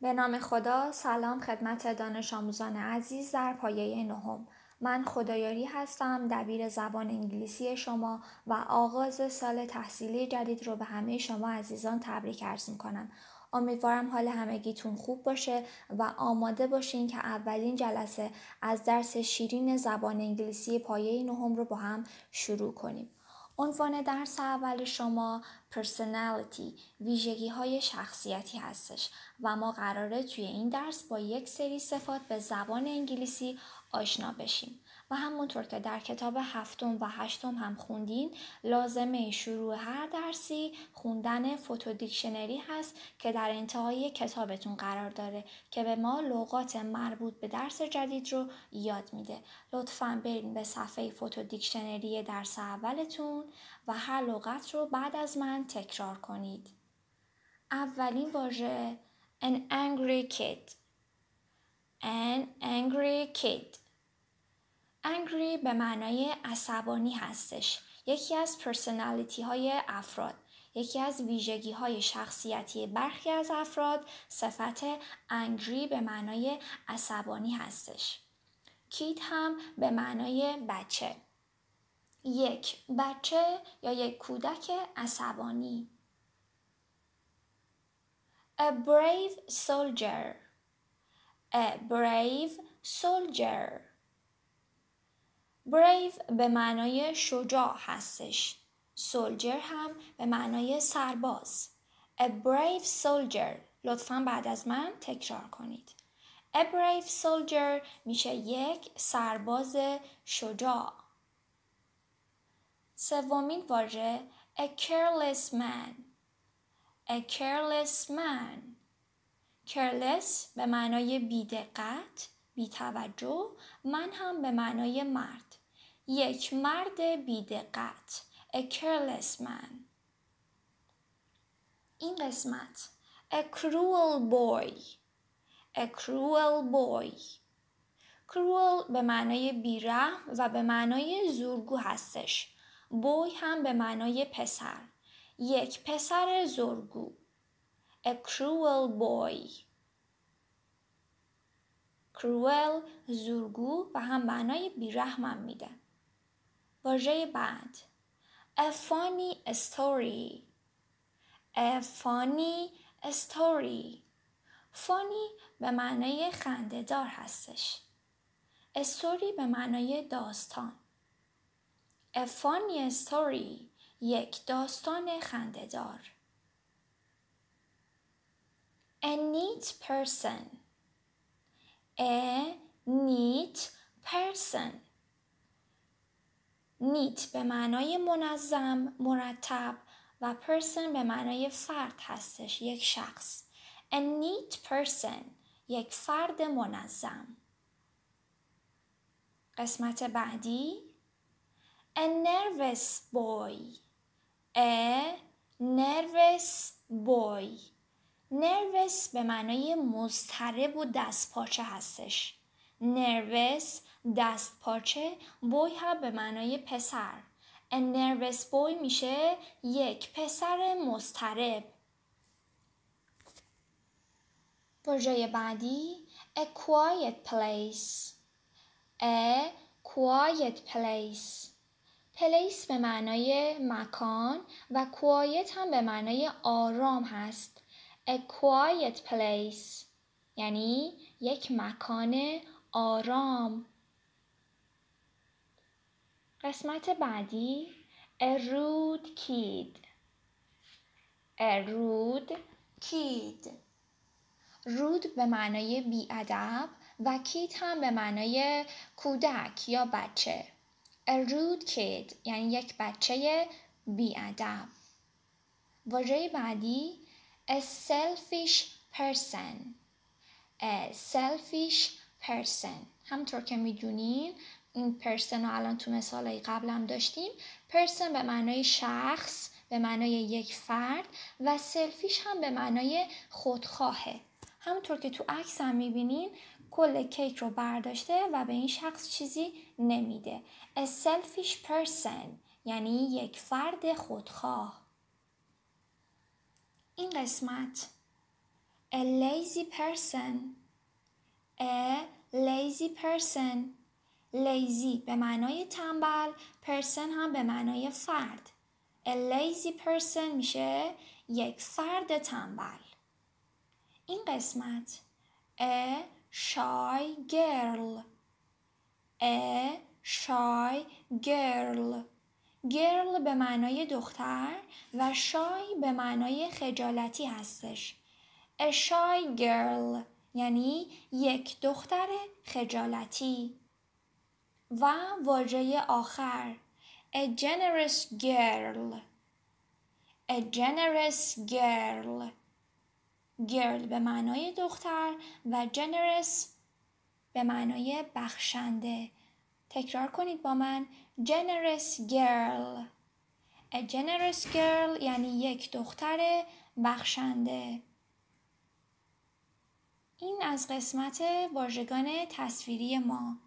به نام خدا. سلام خدمت دانش آموزان عزیز در پایه نهم. من خدایاری هستم، دبیر زبان انگلیسی شما و آغاز سال تحصیلی جدید رو به همه شما عزیزان تبریک عرض می‌کنم. امیدوارم حال همگیتون خوب باشه و آماده باشین که اولین جلسه از درس شیرین زبان انگلیسی پایه نهم رو با هم شروع کنیم. عنوان درس اول شما personality، ویژگی های شخصیتی هستش و ما قراره توی این درس با یک سری صفات به زبان انگلیسی آشنا بشیم و همونطور که در کتاب 7 و 8 هم خوندین، لازمه شروع هر درسی خوندن فوتو دیکشنری هست که در انتهای کتابتون قرار داره که به ما لغات مربوط به درس جدید رو یاد میده. لطفاً برین به صفحه فوتو دیکشنری درس اولتون و هر لغت رو بعد از من تکرار کنید. اولین واژه an angry kid. an angry kid. angry به معنای عصبانی هستش. یکی از پرسونالیتی های افراد. یکی از ویژگی های شخصیتی برخی از افراد صفت angry به معنای عصبانی هستش. کید هم به معنای بچه. یک بچه یا یک کودک عصبانی. A brave soldier. A brave soldier. brave به معنای شجاع هستش. soldier هم به معنای سرباز. A brave soldier. لطفاً بعد از من تکرار کنید. A brave soldier میشه یک سرباز شجاع. سومین واژه a careless man. A careless man. careless به معنای بی‌دقت، بی‌توجه، من هم به معنای مرد. یک مرد بی‌دقت. A careless man. این قسمت a cruel boy. A cruel boy. cruel به معنای بی‌رحم و به معنای زورگو هستش. boy هم به معنای پسر. یک پسر زورگو. A cruel boy. cruel زورگو و هم معنای بی‌رحمم میده. واژه بعد a funny story. A funny story. funny به معنای خنده‌دار هستش. story به معنای داستان. A funny story. یک داستان خنده‌دار. A neat person. A neat person. neat به معنای منظم، مرتب و person به معنای فرد هستش، یک شخص. A neat person. یک فرد منظم. قسمت بعدی a nervous boy. A nervous boy. nervous به معنای مضطرب و دستپاچه هستش. nervous دستپاچه، boy هم به معنای پسر. A nervous boy میشه یک پسر مضطرب. واژه بعدی a quiet place. A quiet place. place به معنای مکان و quiet هم به معنای آرام هست. A quiet place یعنی یک مکان آرام. قسمت بعدی a rude kid. A rude kid. rude به معنای بی‌ادب و kid هم به معنای کودک یا بچه. A rude kid یعنی یک بچه بی‌ادب. واژه بعدی a selfish person. A selfish person. همونطور که میدونین این person رو الان تو مثالای قبلم داشتیم. person به معنای شخص، به معنای یک فرد و selfish هم به معنای خودخواهه. همونطور که تو عکس هم میبینین کل کیک رو برداشته و به این شخص چیزی نمیده. A selfish person یعنی یک فرد خودخواه. این قسمت A lazy person. A lazy person. lazy به معنای تنبل، person هم به معنای فرد. A lazy person میشه یک فرد تنبل. این قسمت A shy girl. A shy girl. girl به معنای دختر و shy به معنای خجالتی هستش. A shy girl یعنی یک دختر خجالتی. و واژه آخر A generous girl. A generous girl. girl به معنای دختر و generous به معنای بخشنده. تکرار کنید با من. generous girl. A generous girl یعنی یک دختر بخشنده. این از قسمت واژگان تصویری ما.